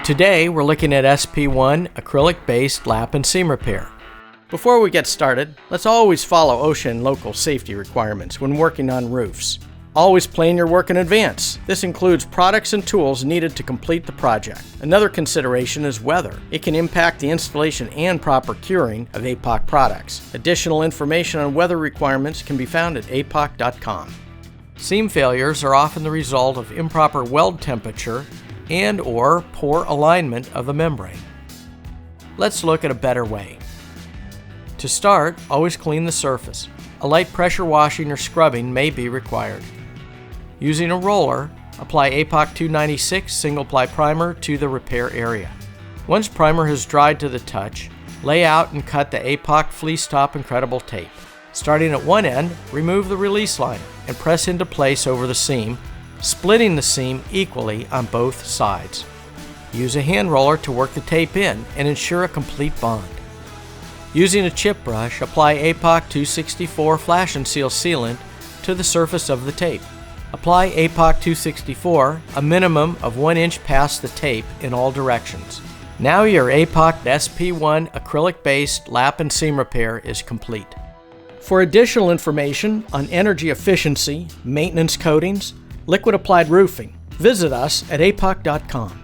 Today we're looking at SP1 acrylic-based lap and seam repair. Before we get started, let's always follow OSHA and local safety requirements when working on roofs. Always plan your work in advance. This includes products and tools needed to complete the project. Another consideration is weather. It can impact the installation and proper curing of APOC products. Additional information on weather requirements can be found at APOC.com. Seam failures are often the result of improper weld temperature and/or poor alignment of the membrane. Let's look at a better way. To start, always clean the surface. A light pressure washing or scrubbing may be required. Using a roller, apply APOC 296 single-ply primer to the repair area. Once primer has dried to the touch, lay out and cut the APOC FLEECE top Incredible tape. Starting at one end, remove the release liner and press into place over the seam, splitting the seam equally on both sides. Use a hand roller to work the tape in and ensure a complete bond. Using a chip brush, apply APOC 264 Flash and Seal sealant to the surface of the tape. Apply APOC 264 a minimum of 1 inch past the tape in all directions. Now your APOC SP1 acrylic-based lap and seam repair is complete. For additional information on energy efficiency, maintenance coatings, liquid applied roofing, visit us at APOC.com.